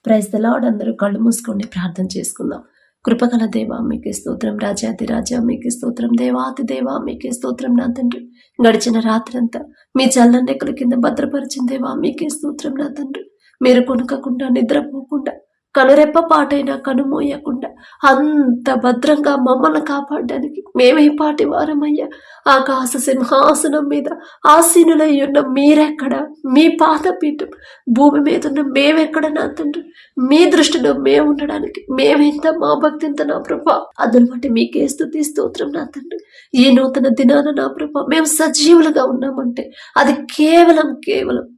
Praise the lord. అందరూ కళ్ళు మూసుకోండి, ప్రార్థన చేసుకుందాం. కృపగల దేవా మీకే స్తోత్రం, రాజాతి రాజా మీకే స్తోత్రం, దేవాతి దేవా మీకే స్తోత్రం. నా తండ్రి, గడిచిన రాత్రంతా మీ చల్లని రెక్కల కింద భద్రపరిచిన దేవా మీకే స్తోత్రం. నా తండ్రి, మీరు కొనుక్కకుండా నిద్రపోకుండా కనురెప్ప పాటైనా కనుమోయకుండా అంత భద్రంగా మమ్మల్ని కాపాడడానికి మేమే పాటి వారమయ్యా. ఆకాశ సింహాసనం మీద ఆసీనులై ఉన్న మీరెక్కడ, మీ పాదపీఠం భూమి మీద ఉన్న మేమెక్కడ నా తండ్రి, మీ దృష్టిలో మేము ఉండడానికి మేమెంత, మా భక్తి ఎంత నా ప్రభా. అందుని బట్టి మీకే స్తుతి స్తోత్రం నా తండ్రి. ఈ నూతన దినాన నా ప్రభా మేము సజీవులుగా ఉన్నామంటే అది కేవలం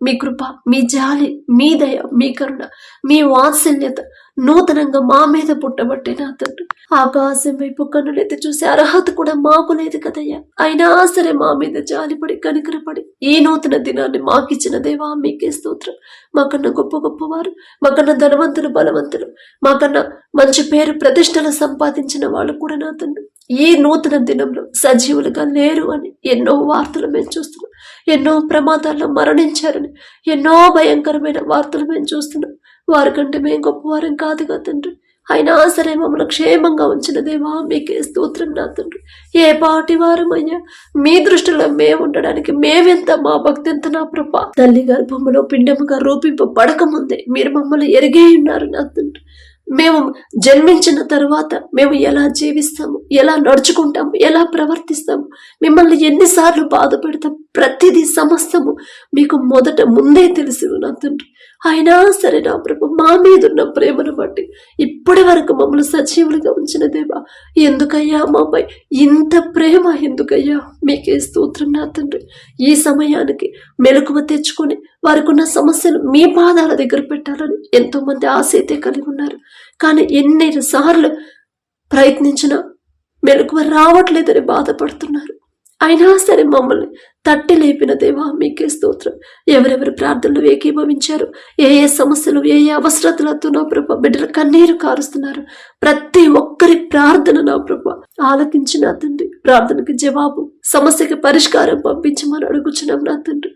మీ కృప, మీ జాలి, మీ దయ, మీ కరుణ, మీ వాత్సల్యత నూతనంగా మా మీద పుట్టబట్టే నా తండ్రి. ఆకాశం వైపు కన్నులెత్తి చూసే అర్హత కూడా మాకు లేదు కదయ్యా. అయినా సరే మా మీద జాలిపడి కనికరపడి ఈ నూతన దినాన్ని మాకిచ్చిన దేవా మీకే స్తోత్రం. మాకన్నా గొప్పవారు, మాకన్నా ధనవంతులు, బలవంతులు, మాకన్నా మంచి పేరు ప్రతిష్టలు సంపాదించిన వాళ్ళు కూడా నా తండ్రి ఈ నూతన దినంలో సజీవులుగా లేరు అని ఎన్నో వార్తలు మేము చూస్తున్నాం. ఎన్నో ప్రమాదాల్లో మరణించారని ఎన్నో భయంకరమైన వార్తలు మేము చూస్తున్నాం. వారికంటే మేము గొప్పవారం కాదుగా తండ్రి. అయినా సరే మమ్మల్ని క్షేమంగా ఉంచిన దేవా మీకే స్తోత్రం నా తండ్రి. ఏ పాటి వారమయ్యా, మీ దృష్టిలో మేము ఉండడానికి మేమెంత, మా భక్తి ఎంత నా ప్రభా. తల్లి గర్భములో పిండముగా రూపింపబడక ముందే మీరు మమ్మల్ని ఎరిగే ఉన్నారు నా తండ్రి. మేము జన్మించిన తర్వాత మేము ఎలా జీవిస్తాము, ఎలా నడుచుకుంటాము, ఎలా ప్రవర్తిస్తాము, మిమ్మల్ని ఎన్నిసార్లు బాధ పెడతాం, ప్రతిదీ సమస్తము మీకు ముందే తెలుసు నా తండ్రి. అయినా సరే నా ప్రభు మా మీద ఉన్న ప్రేమను బట్టి ఇప్పటి వరకు మమ్మల్ని సజీవులుగా ఉంచిన దేవా ఎందుకయ్యా మాపై ఇంత ప్రేమ, ఎందుకయ్యా మీకే స్తోత్రం నా తండ్రి. ఈ సమయానికి మెలకువ తెచ్చుకొని వారికి ఉన్న సమస్యలు మీ పాదాల దగ్గర పెట్టాలని ఎంతో మంది ఆశ అయితే కలిగి ఉన్నారు. కానీ ఎన్ని సార్లు ప్రయత్నించినా మెలకువ రావట్లేదని బాధపడుతున్నారు. అయినా సరే మమ్మల్ని తట్టి లేపిన దేవా మీకే స్తోత్రం. ఎవరెవరు ప్రార్థనలు ఏకీభవించారు, ఏ సమస్యలు, ఏ అవసరతలతో నా ప్రభ బిడ్డలు కన్నీరు కారుస్తున్నారు, ప్రతి ఒక్కరి ప్రార్థన నా ప్రభ ఆలకించి నా తండ్రి ప్రార్థనకి జవాబు, సమస్యకి పరిష్కారం పంపించమని అడుగుచున్నాం నా తండ్రి.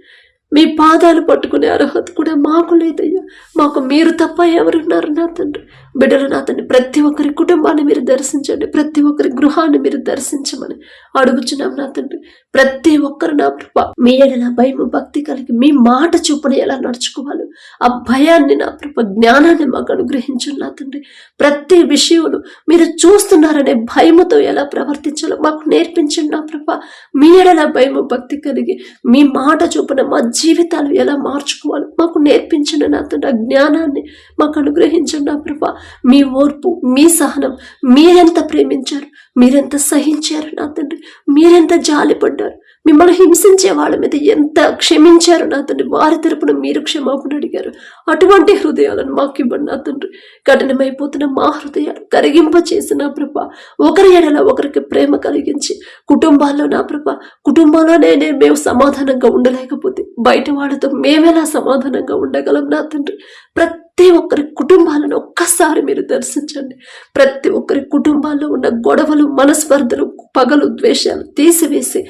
మీ పాదాలు పట్టుకునే అర్హత కూడా మాకు లేదయ్యా. మాకు మీరు తప్ప ఎవరున్నారు నా తండ్రి. బిడ్డలు నా తండ్రి ప్రతి ఒక్కరి కుటుంబాన్ని మీరు దర్శించండి, ప్రతి ఒక్కరి గృహాన్ని మీరు దర్శించమని అడుగుచున్నాం నా తండ్రి. ప్రతి ఒక్కరు నా ప్రభ మీ ఎడల భయము భక్తి కలిగి మీ మాట చూపుని ఎలా నడుచుకోవాలో ఆ భయాన్ని నా ప్రభ జ్ఞానాన్ని మాకు అనుగ్రహించండి నా తండ్రి. ప్రతి విషయంలో మీరు చూస్తున్నారనే భయముతో ఎలా ప్రవర్తించాలో మాకు నేర్పించండి నా ప్రభ. మీ ఎడల భయము భక్తి కలిగి మీ మాట చూపున మా జీవితాలు ఎలా మార్చుకోవాలో మాకు నేర్పించండి నా తండ్రి. జ్ఞానాన్ని మాకు అనుగ్రహించండి నా ప్రభ. మీ ఓర్పు, మీ సహనం, మీరెంత ప్రేమించారు, మీరెంత సహించారు నా తండ్రి, మీరెంత జాలిపడ్డారు, మిమ్మల్ని హింసించే వాళ్ళ మీద ఎంత క్షమించారు నా తండ్రి. వారి తరపున మీరు క్షమాపణ అడిగారు. అటువంటి హృదయాలను మాకు ఇవ్వండి నా తండ్రి. కఠినమైపోతున్న మా హృదయాలు కరిగింప చేసి నా ప్రభ ఒకరి ఎడల ఒకరికి ప్రేమ కలిగించి కుటుంబాల్లో నా ప్రభ కుటుంబంలోనే మేము సమాధానంగా ఉండలేకపోతే బయట వాళ్ళతో మేమెలా సమాధానంగా ఉండగలం నా తండ్రి. ప్రతి ఒక్కరి కుటుంబాలను ఒక్కసారి మీరు దర్శించండి. ప్రతి ఒక్కరి కుటుంబాల్లో ఉన్న గొడవలు, మనస్పర్ధలు, పగలు, ద్వేషాలు తీసివేసి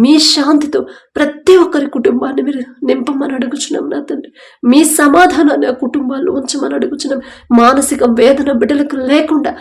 మీ శాంతితో ప్రతి ఒక్కరి కుటుంబాన్ని మీరు నింపమని అడుగుచున్నాం నా తండ్రి. మీ సమాధానాన్ని ఆ కుటుంబాల్లో ఉంచమని అడుగుచున్నాం. మానసిక వేదన బిడ్డలకు లేకుండా,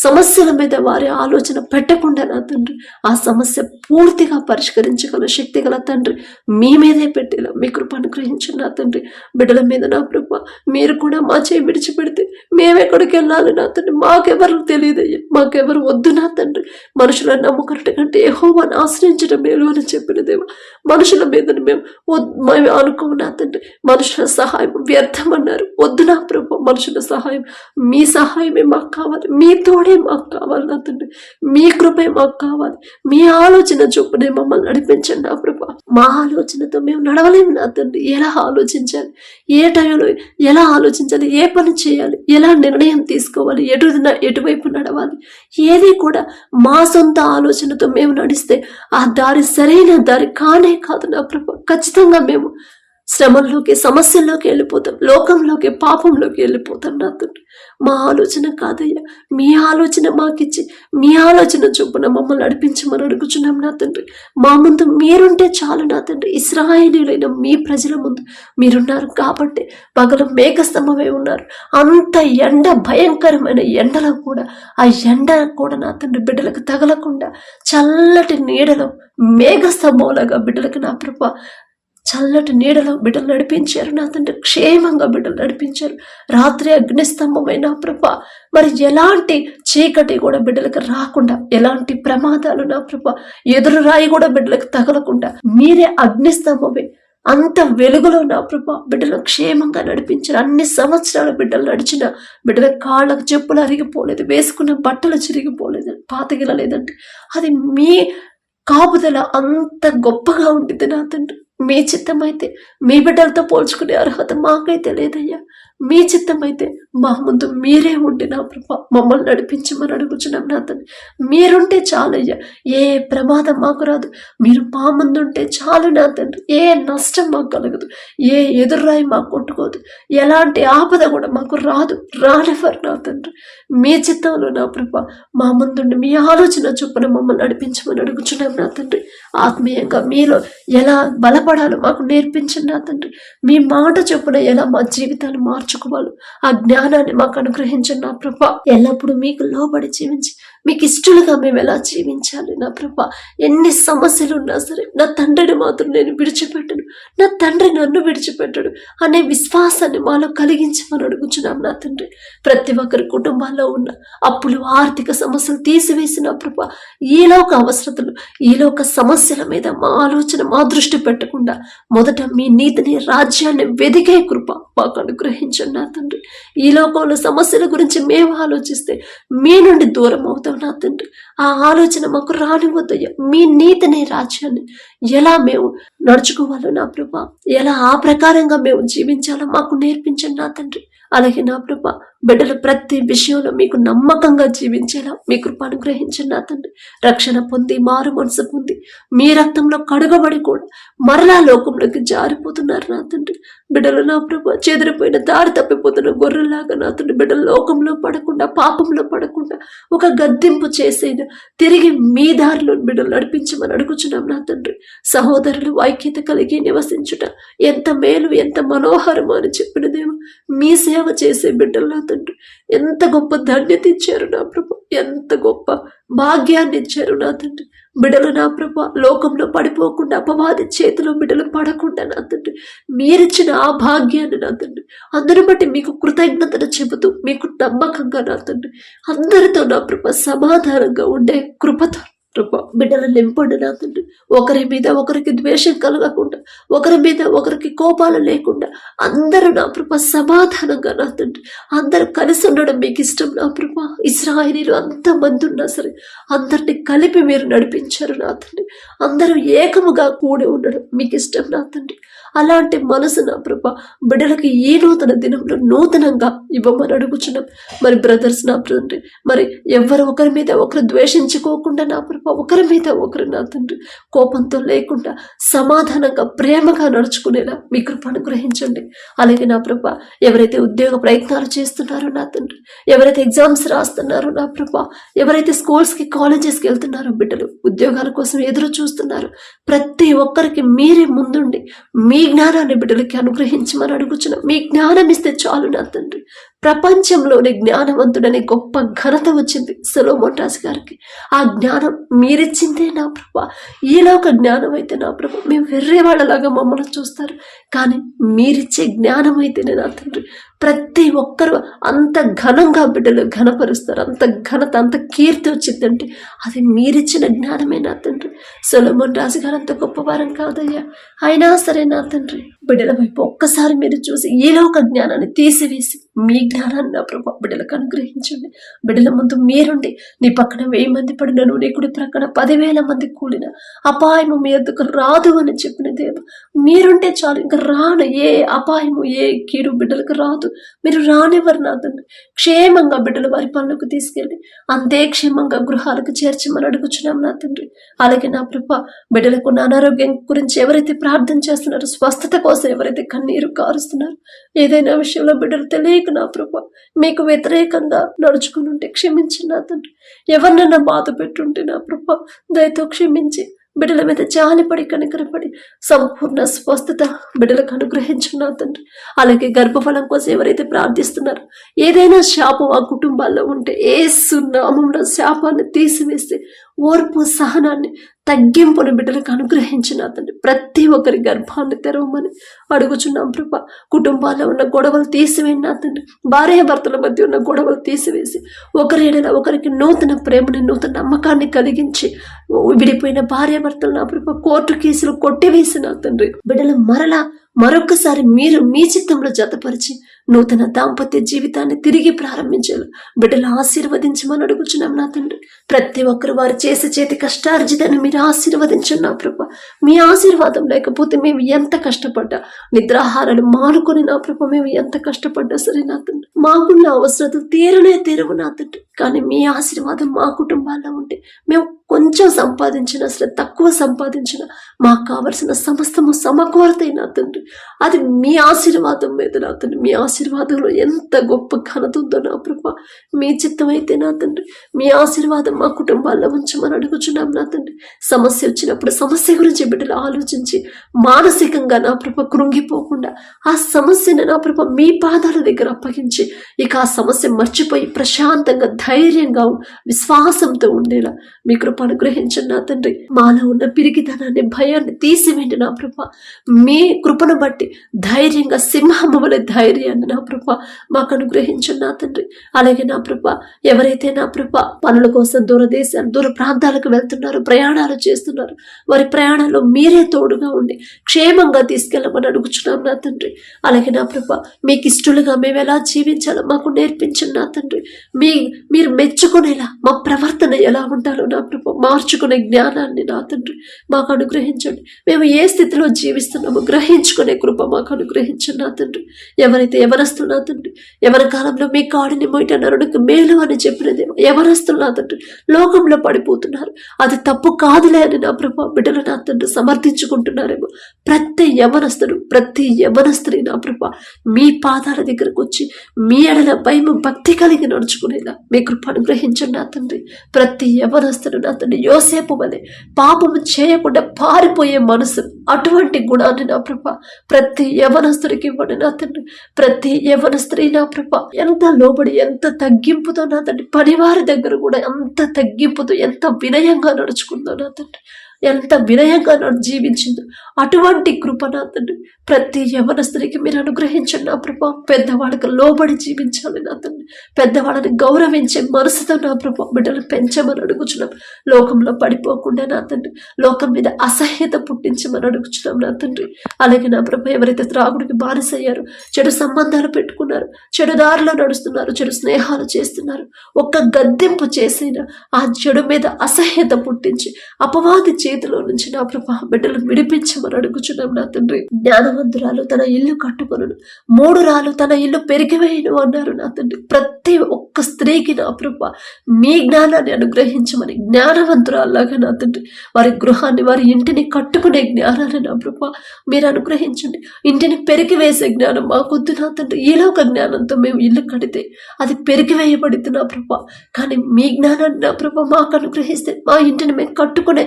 సమస్యల మీద వారి ఆలోచన పెట్టకుండా నా తండ్రి ఆ సమస్య పూర్తిగా పరిష్కరించగల శక్తి గల తండ్రి మీ మీదే పెట్టేలా మీ కృప అనుగ్రహించండి నా తండ్రి. బిడ్డల మీద నా కృప మీరు కూడా మా చేయి విడిచిపెడితే మేమెక్కడికి వెళ్ళాలి నా తండ్రి. మాకెవరు తెలియదయ్యా, మాకెవరు వద్దు నా తండ్రి. మనుషులను నమ్ముకున్నట్టు కంటే యెహోవాను ఆశ్రయించడం మేలు అని చెప్పిన దేవా, మనుషుల మీద మేము అనుకోము నా తండ్రి. మనుషుల సహాయం వ్యర్థమన్నారు, వద్దు నా ప్రభు. మనుషుల సహాయం, మీ సహాయమే మాకు కావాలి, మీతో మాకు కావాలి నా తండ్రి. మీ కృపే మాకు కావాలి. మీ ఆలోచన చొప్పునే మమ్మల్ని నడిపించండి నా ప్రభ. మా ఆలోచనతో మేము నడవలేము నా తండ్రి. ఎలా ఆలోచించాలి, ఏ టైంలో ఎలా ఆలోచించాలి, ఏ పని చేయాలి, ఎలా నిర్ణయం తీసుకోవాలి, ఎటువైపు నడవాలి, ఏది కూడా మా సొంత ఆలోచనతో మేము నడిస్తే ఆ దారి సరైన దారి కానే కాదు నా ప్రభ. ఖచ్చితంగా మేము శ్రమంలోకి, సమస్యల్లోకి వెళ్ళిపోతాం, లోకంలోకి, పాపంలోకి వెళ్ళిపోతాం నా తండ్రి. మా ఆలోచన కాదయ్యా, మీ ఆలోచన మాకిచ్చి మీ ఆలోచన చొప్పున మమ్మల్ని నడిపించమని అడుగుచున్నాం నా తండ్రి. మా ముందు మీరుంటే చాలు నా తండ్రి. ఇశ్రాయేలీయులైన మీ ప్రజల ముందు మీరున్నారు కాబట్టి పగలు మేఘస్తంభమై ఉన్నారు. అంత ఎండ, భయంకరమైన ఎండలో కూడా ఆ ఎండ కూడా నా తండ్రి బిడ్డలకు తగలకుండా చల్లటి నీడలో మేఘస్తంభంలాగా బిడ్డలకు నా ప్రభ చల్లటి నీడలో బిడ్డలు నడిపించారు నా తండ్రి. క్షేమంగా బిడ్డలు నడిపించారు. రాత్రి అగ్నిస్తంభమైన ప్రభ మరి ఎలాంటి చీకటి కూడా బిడ్డలకు రాకుండా, ఎలాంటి ప్రమాదాలు నా ప్రభ ఎదురు రాయి కూడా బిడ్డలకు తగలకుండా మీరే అగ్నిస్తంభమే అంత వెలుగులో నా ప్రభ బిడ్డలు క్షేమంగా నడిపించారు. అన్ని సంవత్సరాలు బిడ్డలు నడిచిన బిడ్డల కాళ్ళకు చెప్పులు అరిగిపోలేదు, వేసుకున్న బట్టలు చిరిగిపోలేదు, పాతగిలలేదంటే అది మీ కాపుదల అంత గొప్పగా ఉండింది నా తండ్రి. మీ చిత్తమైతే మీ బిడ్డలతో పోల్చుకునే అర్హత మాకైతే లేదయ్యా. మీ చిత్తమైతే మా ముందు మీరే ఉండి నా ప్రభా మమ్మల్ని నడిపించమని అడుగుచున్నాం నా తండ్రి. మీరుంటే చాలయ్యా, ఏ ప్రమాదం మాకు రాదు. మీరు మా ముందుంటే చాలు నా తండ్రి. ఏ నష్టం మాకు కలగదు, ఏ ఎదురురాయి మాకు కొట్టుకోదు, ఎలాంటి ఆపద కూడా మాకు రాదు, రానివ్వరు నా తండ్రి. మీ చిత్తంలో నా ప్రభా మా ముందుండి మీ ఆలోచన చొప్పున మమ్మల్ని నడిపించమని అడుగుచున్నాం నా తండ్రి. ఆత్మీయంగా మీలో ఎలా బలపడాలో మాకు నేర్పించండి నా తండ్రి. మీ మాట చొప్పున ఎలా మా జీవితాలు మార్చుకోవాలో ఆ జ్ఞానాన్ని మాకు అనుగ్రహించండి నా ప్రభా. ఎల్లప్పుడూ మీకు లోబడి జీవించి మీకు ఇష్టలుగా మేము ఎలా జీవించాలి నా ప్రభా. ఎన్ని సమస్యలు ఉన్నా సరే నా తండ్రిని మాత్రం నేను విడిచిపెట్టను, నా తండ్రి నన్ను విడిచిపెట్టడు అనే విశ్వాసాన్ని మాలో కలిగించమని అడుగుచున్నాం నా తండ్రి. ప్రతి ఒక్కరి కుటుంబాల్లో ఉన్న అప్పులు, ఆర్థిక సమస్యలు తీసివేసిన ప్రభా, ఈలోక అవసరతలు, ఈలోక సమస్యల మీద మా ఆలోచన, మా దృష్టి పెట్టకుండా మొదట మీ నీతిని, రాజ్యాన్ని వెదికే కృప మాకు అనుగ్రహించండి నా తండ్రి. ఈ లోకంలో సమస్యల గురించి మేము ఆలోచిస్తే మీ నుండి దూరం అవుతాం నా తండ్రి. ఆ ఆలోచన మాకు రానివద్దయ్యా. మీ నీతిని, రాజ్యాన్ని ఎలా మేము నడుచుకోవాలో నా ప్రభా, ఎలా ఆ ప్రకారంగా మేము జీవించాలో మాకు నేర్పించండి నా తండ్రి. అలాగే నా ప్రభా బిడ్డలు ప్రతి విషయంలో మీకు నమ్మకంగా జీవించేలా మీ కృప అనుగ్రహించండి నా తండ్రి. రక్షణ పొంది, మారు మనసు పొంది, మీ రక్తంలో కడుగబడి కూడా మరలా లోకంలోకి జారిపోతున్నారు నా తండ్రి. బిడ్డలు నా ప్రభా చెదిరిపోయిన, దారి తప్పిపోతున్న గొర్రెలాగా నా తండ్రి బిడ్డలు లోకంలో పడకుండా, పాపంలో పడకుండా ఒక గద్దింపు చేసేది తిరిగి మీ దారిలో బిడ్డలు నడిపించమని అడుగుచున్నాం నా తండ్రి. సహోదరులు ఐక్యత కలిగి నివసించుట ఎంత మేలు, ఎంత మనోహరము అని చెప్పిన దేవు. మీ సేవ చేసే బిడ్డలు నా తండ్రి ఎంత గొప్ప ధన్యత ఇచ్చారు నా ప్రభు, ఎంత గొప్ప భాగ్యాన్ని ఇచ్చారు నా తండ్రి. బిడ్డలు నా ప్రభా లోకంలో పడిపోకుండా, అపవాది చేతిలో బిడ్డలు పడకుండా నా తండ్రి మీరిచ్చిన ఆ భాగ్యాన్ని నా తండ్రి అందరి బట్టి మీకు కృతజ్ఞతను చెబుతూ మీకు నమ్మకంగా నా తండ్రి అందరితో నా ప్రభా సమాధానంగా ఉండే కృపతో ప్రభా బిడ్డలు నింపండి నా తండ్రి. ఒకరి మీద ఒకరికి ద్వేషం కలగకుండా, ఒకరి మీద ఒకరికి కోపాలు లేకుండా అందరూ నా ప్రభా సమాధానంగా నా తండ్రి అందరూ కలిసి ఉండడం మీకు ఇష్టం నా ప్రభా. ఇశ్రాయేలీయులు అంతమంది ఉన్నా సరే అందరినీ కలిపి మీరు నడిపించారు నా తండ్రి. అందరూ ఏకముగా కూడి ఉండడం మీకు ఇష్టం నా తండ్రి. అలాంటి మనసు నా ప్రభా బిడ్డలకి ఈ నూతన దినంలో నూతనంగా ఇవ్వమని అడుగుచున్నాం. మరి బ్రదర్స్ నా తండ్రి మరి ఎవరు ఒకరి మీద ఒకరు ద్వేషించుకోకుండా నా ప్రభా ఒకరి మీద ఒకరు నా తండ్రి కోపంతో లేకుండా సమాధానంగా, ప్రేమగా నడుచుకునేలా మీ కృప అనుగ్రహించండి. అలాగే నా ప్రభా ఎవరైతే ఉద్యోగ ప్రయత్నాలు చేస్తున్నారో నా తండ్రి, ఎవరైతే ఎగ్జామ్స్ రాస్తున్నారో నా ప్రభా, ఎవరైతే స్కూల్స్కి, కాలేజెస్కి వెళ్తున్నారో బిడ్డలు ఉద్యోగాల కోసం ఎదురు చూస్తున్నారు, ప్రతి ఒక్కరికి మీరే ముందుండి మీ జ్ఞానాన్ని బిడ్డలకి అనుగ్రహించమని అడుగుచున్నాం. మీ జ్ఞానం ఇస్తే చాలు నా తండ్రి. ప్రపంచంలోనే జ్ఞానవంతుడనే గొప్ప ఘనత వచ్చింది సొలొమోన్ రాజు గారికి. ఆ జ్ఞానం మీరిచ్చిందే నా ప్రభా. ఈలోక జ్ఞానం అయితే నా ప్రభా మేము వెర్రే వాళ్ళలాగా మమ్మల్ని చూస్తారు, కానీ మీరిచ్చే జ్ఞానం అయితేనే నా తండ్రి ప్రతి ఒక్కరు అంత ఘనంగా బిడ్డలు ఘనపరుస్తారు. అంత ఘనత, అంత కీర్తి వచ్చిందంటే అది మీరిచ్చిన జ్ఞానమే నా తండ్రి. సొలొమోన్ రాజు గారు అంత గొప్పవారం కాదయ్యా, అయినా సరే నా తండ్రి బిడ్డల వైపు ఒక్కసారి మీరు చూసి ఈలోక జ్ఞానాన్ని తీసివేసి మీ జ్ఞానాన్ని నా ప్రభా బిడ్డలకు అనుగ్రహించండి. బిడ్డల ముందు మీరుండి నీ పక్కన 1000 మంది పడినను, నీ కుడి ప్రక్కన 10,000 మంది కూలిన అపాయము మీ ఎద్దుకు రాదు అని చెప్పిన దేవ, మీరుంటే చాలు. ఇంకా రాను ఏ అపాయము ఏ కీడు బిడ్డలకు రాదు. మీరు రానివ్వరు నా తండ్రి. క్షేమంగా బిడ్డలు వారి పనులకు తీసుకెళ్ళి అంతే క్షేమంగా గృహాలకు చేర్చమని అడుగుచున్నాం నా తండ్రి. అలాగే నా ప్రభా బిడ్డలకు అనారోగ్యం గురించి ఎవరైతే ప్రార్థన చేస్తున్నారో, స్వస్థత కోసం ఎవరైతే కన్నీరు కారుస్తున్నారు, ఏదైనా విషయంలో బిడ్డలు తెలియక నా ప్రభా మీకు వ్యతిరేకంగా నడుచుకుని ఉంటే క్షమించి నా తండ్రి. ఎవరినన్నా బాధ పెట్టుంటే నా ప్రభా దయతో క్షమించి బిడ్డల మీద జాలిపడి కనికరపడి సంపూర్ణ స్వస్థత బిడ్డలకు అనుగ్రహించు నా తండ్రి. అలాగే గర్భఫలం కోసం ఎవరైతే ప్రార్థిస్తున్నారో, ఏదైనా శాపం ఆ కుటుంబాల్లో ఉంటే యేసు నామములో శాపాన్ని తీసివేసి ఓర్పు సహనాన్ని తగ్గింపుని బిడ్డలకు అనుగ్రహించిన తండ్రి. ప్రతి ఒక్కరి గర్భాన్ని తెరవమని అడుగుచున్నాం ప్రభా. కుటుంబాల్లో ఉన్న గొడవలు తీసివేయండి నా తండ్రి. భార్యాభర్తల మధ్య ఉన్న గొడవలు తీసివేసి ఒకరి ఎడల ఒకరికి నూతన ప్రేమని, నూతన నమ్మకాన్ని కలిగించి విడిపోయిన భార్యాభర్తలు నా ప్రభా కోర్టు కేసులు కొట్టివేసిన తండ్రి బిడ్డలు మరొకసారి మీరు మీ చిత్తంలో జతపరిచి నూతన దాంపత్య జీవితాన్ని తిరిగి ప్రారంభించాలి. బిడ్డలు ఆశీర్వదించమని అడుగుచున్నాం నా తండ్రి. ప్రతి ఒక్కరు వారు చేసే చేతి కష్టార్జితాన్ని మీరు ఆశీర్వదించండి నా ప్రభా. మీ ఆశీర్వాదం లేకపోతే మేము ఎంత కష్టపడ్డా, నిద్రాహారాలు మానుకొని నా ప్రభా మేము ఎంత కష్టపడ్డా సరే నా తండ్రి, మాకున్న అవసరతలు తీరువు నా తండ్రి. కానీ మీ ఆశీర్వాదం మా కుటుంబాల్లో ఉంటే మేము కొంచెం సంపాదించినా సరే, తక్కువ సంపాదించినా మాకు కావలసిన సమస్తము సమకూరతాయి నా తండ్రి. అది మీ ఆశీర్వాదం మీద నా తండ్రి. మీ ఆశీర్వాదంలో ఎంత గొప్ప ఘనత ఉందో నా ప్రభా. మీ చిత్తం అయితే నా తండ్రి మీ ఆశీర్వాదం మా కుటుంబాల్లో ఉంచమని అడుగుచున్నాం నా తండ్రి. సమస్య వచ్చినప్పుడు సమస్య గురించి బిడ్డలు ఆలోచించి మానసికంగా నా ప్రభా కృంగిపోకుండా ఆ సమస్యను నా ప్రభా మీ పాదాల దగ్గర అప్పగించి ఇక ఆ సమస్య మర్చిపోయి ప్రశాంతంగా ధైర్యంగా విశ్వాసంతో ఉండేలా మీ కృప అనుగ్రహించండి నా తండ్రి. మాలో ఉన్న పిరికితనాన్ని, భయాన్ని తీసివేయండి నా ప్రభా. మీ కృపను బట్టి ధైర్యంగా సింహము వలె ధైర్యాన్ని నా ప్రభా మాకు అనుగ్రహించండి నా తండ్రి. అలాగే నా ప్రభా ఎవరైతే నా ప్రభా పనుల కోసం దూరదేశాలు, దూర ప్రాంతాలకు వెళ్తున్నారు, ప్రయాణాలు చేస్తున్నారు, వారి ప్రయాణాల్లో మీరే తోడుగా ఉండి క్షేమంగా తీసుకెళ్ళమని అడుగుచున్నాం నా తండ్రి. అలాగే నా ప్రభా మీకు ఇష్టలుగా మేము ఎలా జీవించాలో మాకు నేర్పించండి నా తండ్రి. మీరు మెచ్చుకునేలా మా ప్రవర్తన ఎలా ఉండాలో నా ప్రభా మార్చుకునే జ్ఞానాన్ని నా తండ్రి మాకు అనుగ్రహించండి. మేము ఏ స్థితిలో జీవిస్తున్నామో గ్రహించుకునే కృప మాకు అనుగ్రహించండి నా తండ్రి. ఎవరైతే ఎవరస్తులు నా తండ్రి, ఎవరి కాలంలో మీ కాడిని మొయిట నరునికి మేలు అని చెప్పినదేమో ఎవరస్తులు నా తండ్రి లోకంలో పడిపోతున్నారు. అది తప్పు కాదులే అని నా ప్రభా బిడ్డలు నా తండ్రి సమర్థించుకుంటున్నారేమో. ప్రతి యవనస్తుడు, ప్రతి యవనస్త్రీ నా ప్రభా మీ పాదాల దగ్గరకు వచ్చి మీ ఎడల భయం భక్తి కలిగి నడుచుకునేలా మీ కృప అనుగ్రహించండి నా తండ్రి. ప్రతి యవనస్తుడు నా తండ్రి యోసేపు వలె పాపము చేయకుండా పారిపోయే మనసు, అటువంటి గుణాన్ని నా ప్రభా ప్రతి యవనస్తుడికి ఇవ్వండి నా తండ్రి. ప్రతి యవనస్త్రీ నా ప్రభా ఎంత లోబడి, ఎంత తగ్గింపుతో నా తండ్రి, పనివారి దగ్గర కూడా ఎంత తగ్గింపుతో, ఎంత వినయంగా నడుచుకుందో నా తండ్రి, ఎంత వినయంగా జీవించిందో అటువంటి కృప నా తండ్రి ప్రతి యవనస్తుడికి మీరు అనుగ్రహించండి నా ప్రభా. పెద్దవాళ్ళకి లోబడి జీవించాలి నా తండ్రి. పెద్దవాళ్ళని గౌరవించే మనసుతో నా ప్రభా బిడ్డలు పెంచమని అడుగుచున్నాం. లోకంలో పడిపోకుండా నా తండ్రి లోకం మీద అసహ్యత పుట్టించమని అడుగుచున్నాం నా తండ్రి. అలాగే నా ప్రభా ఎవరైతే త్రాగుడికి బానిసయ్యారు, చెడు సంబంధాలు పెట్టుకున్నారు, చెడు దారిలో నడుస్తున్నారు, చెడు స్నేహాలు చేస్తున్నారు, ఒక్క గద్దెంపు చేసిన ఆ చెడు మీద అసహ్యత పుట్టించి అపవాది చేతిలో నుంచి నా ప్రభా బిడ్డలను విడిపించమని అడుగుచున్నాం నా తండ్రి. జ్ఞానవంతురాలు తన ఇల్లు కట్టుకొను, 3 రాళ్ళు తన ఇల్లు పెరిగివేయను అన్నారు నా తండ్రి. ప్రతి ఒక్క స్త్రీకి నా ప్రభా మీ జ్ఞానాన్ని అనుగ్రహించమని, జ్ఞానవంతురాల్లాగా నా తండ్రి వారి గృహాన్ని, వారి ఇంటిని కట్టుకునే జ్ఞానాన్ని నా ప్రభా మీరు అనుగ్రహించండి. ఇంటిని పెరిగివేసే జ్ఞానం మాకొద్దు నా తండ్రి. ఈలోక జ్ఞానంతో మేము ఇల్లు కడితే అది పెరిగివేయబడింది నా ప్రభా. కానీ మీ జ్ఞానాన్ని నా ప్రభా మాకు అనుగ్రహిస్తే మా ఇంటిని మేము కట్టుకునే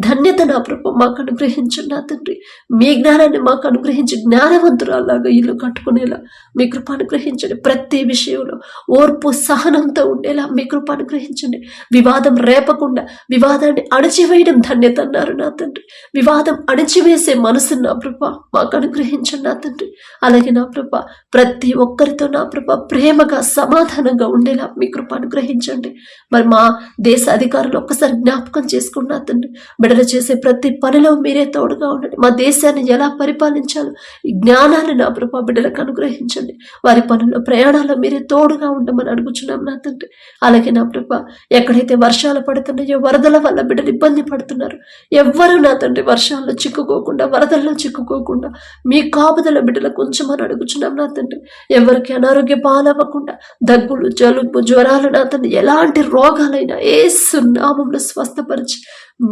ధన్యత నా ప్రభా మాకు అనుగ్రహించండి నా తండ్రి. మీ జ్ఞానాన్ని మాకు అనుగ్రహించి జ్ఞానవంతురాల్లాగా ఇల్లు కట్టుకునేలా మీ కృప అనుగ్రహించండి. ప్రతి విషయంలో ఓర్పు సహనంతో ఉండేలా మీ కృప అనుగ్రహించండి. వివాదం రేపకుండా వివాదాన్ని అణచివేయడం ధన్యత అన్నారు నా తండ్రి. వివాదం అణచివేసే మనసును నా ప్రభా మాకు అనుగ్రహించండి నా తండ్రి. అలాగే నా ప్రభా ప్రతి ఒక్కరితో నా ప్రభా ప్రేమగా సమాధానంగా ఉండేలా మీ కృప అనుగ్రహించండి. మరి మా దేశ అధికారులు ఒక్కసారి జ్ఞాపకం చేసుకున్న తండ్రి బిడ్డల బిడ్డలు చేసే ప్రతి పనిలో మీరే తోడుగా ఉండండి. మా దేశాన్ని ఎలా పరిపాలించాలో ఈ జ్ఞానాన్ని నా ప్రభా బిడ్డలకు అనుగ్రహించండి. వారి పనుల్లో ప్రయాణాల్లో మీరే తోడుగా ఉండమని అడుగుచున్నాం నా తండ్రి. అలాగే నా ప్రభా ఎక్కడైతే వర్షాలు పడుతున్నాయో వరదల వల్ల బిడ్డలు ఇబ్బంది పడుతున్నారు, ఎవ్వరూ నా తండ్రి వర్షాల్లో చిక్కుకోకుండా వరదల్లో చిక్కుకోకుండా మీ కాపుదల బిడ్డలకు ఉంచమని అడుగుచున్నాం నా తండ్రి. ఎవరికి అనారోగ్య పాలవ్వకుండా దగ్గులు జలుబు జ్వరాలు నా తండ్రి ఎలాంటి రోగాలైనా యేసు నామములో స్వస్థపరిచి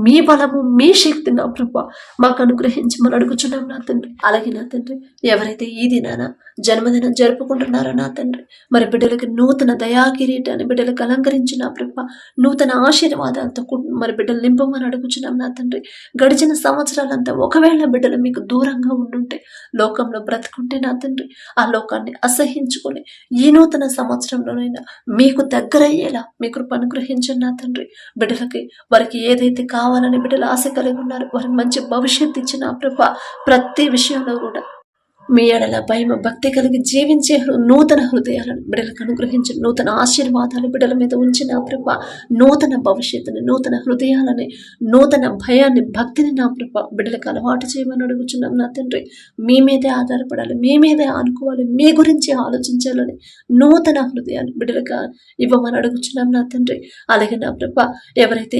మీ బలము మీ శక్తి నా ప్రభా మాకు అనుగ్రహించమని అడుగుచున్నాం నా తండ్రి. అలాగే నా తండ్రి ఎవరైతే ఈ దినాన జన్మదినం జరుపుకుంటున్నారో నా తండ్రి మరి బిడ్డలకి నూతన దయా కిరీటాన్ని బిడ్డలకు అలంకరించిన ప్రభా నూతన ఆశీర్వాదాలతో మరి బిడ్డలు నింపమని అడుగుచున్నాం నా తండ్రి. గడిచిన సంవత్సరాలంతా ఒకవేళ బిడ్డలు మీకు దూరంగా ఉండుంటే లోకంలో బ్రతుకుంటే నా తండ్రి ఆ లోకాన్ని అసహించుకొని ఈ నూతన సంవత్సరంలోనైనా మీకు దగ్గరయ్యేలా మీ కృప అనుగ్రహించండి నా తండ్రి. బిడ్డలకి వారికి ఏదైతే కావాలని బిడ్డలు ఆశ కలిగి ఉన్నారు వారికి మంచి భవిష్యత్తు ఇచ్చిన ప్రభా ప్రతి విషయంలో కూడా మీ ఎడల భయం భక్తి కలిగి జీవించే నూతన హృదయాలను బిడ్డలకు అనుగ్రహించి నూతన ఆశీర్వాదాలు బిడ్డల మీద ఉంచిన ప్రభా నూతన భవిష్యత్తుని నూతన హృదయాలని నూతన భయాన్ని భక్తిని నా ప్రభా బిడ్డలకు అలవాటు చేయమని అడుగుచున్నాం నా తండ్రి. మీ మీదే ఆధారపడాలి, మీ మీదే ఆనుకోవాలి, మీ గురించి ఆలోచించాలని నూతన హృదయాన్ని బిడ్డలకు ఇవ్వమని అడుగుచున్నాం నా తండ్రి. అలాగే నా ప్రభా ఎవరైతే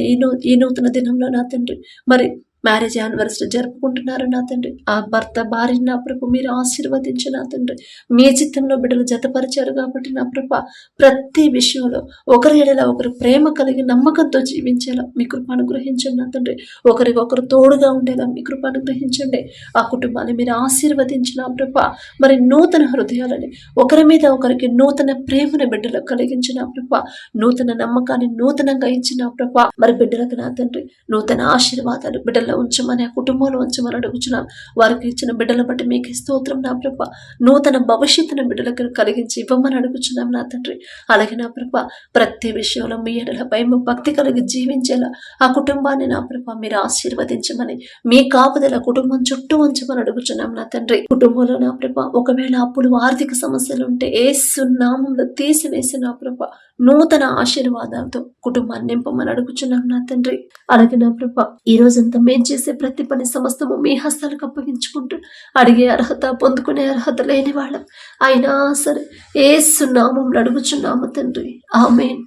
ఈ నూతన దినంలో నా తండ్రి మరి మ్యారేజ్ యానివర్సరీ జరుపుకుంటున్నారు నా తండ్రి. ఆ భర్త భార్యని నా ప్రభు మీరు ఆశీర్వదించి నా తండ్రి మీ చిత్తంలో బిడ్డలు జతపరిచారు కాబట్టి నా ప్రభ ప్రతి విషయంలో ఒకరి ఎడల ఒకరు ప్రేమ కలిగి నమ్మకంతో జీవించేలా మీ కృప అనుగ్రహించండి నా తండ్రి. ఒకరికొకరు తోడుగా ఉండేలా మీ కృప అనుగ్రహించండి. ఆ కుటుంబాన్ని మీరు ఆశీర్వదించిన ప్రభ మరి నూతన హృదయాలని ఒకరి మీద ఒకరికి నూతన ప్రేమను బిడ్డలకు కలిగించిన ప్రభ నూతన నమ్మకాన్ని నూతనంగా ఇచ్చిన ప్రభ మరి బిడ్డలకు నా తండ్రి నూతన ఆశీర్వాదాలు బిడ్డలు ఉంచమని ఆ కుటుంబంలో ఉంచమని అడుగుచున్నాం. వారికి ఇచ్చిన బిడ్డలను బట్టి మీకు స్తోత్రం నా ప్రభ. నూతన భవిష్యత్తును బిడ్డలకు కలిగించి ఇవ్వమని అడుగుచున్నాం నా తండ్రి. అలాగే నా ప్రభ ప్రతి విషయంలో మీ ఎడల భయం భక్తి కలిగి జీవించేలా ఆ కుటుంబాన్ని నా ప్రభ మీరు ఆశీర్వదించమని మీ కాపుదల కుటుంబం చుట్టూ ఉంచమని అడుగుచున్నాం నా తండ్రి. కుటుంబంలో నా ప్రభ ఒకవేళ అప్పులు ఆర్థిక సమస్యలు ఉంటే యేసు నామములో తీసివేసి నా ప్రభ నూతన ఆశీర్వాదాలతో కుటుంబాన్ని నింపమని అడుగుచున్నాం నా తండ్రి. అలాగే నా ప్రభ ఈ రోజంతా మేము చేసే ప్రతి పని సమస్తము మీ హస్తాలకు అప్పగించుకుంటూ అడిగే అర్హత పొందుకునే అర్హత లేని వాళ్ళం అయినా సరే యేసు నామములో అడుగుచున్నాము తండ్రి. ఆమేన్.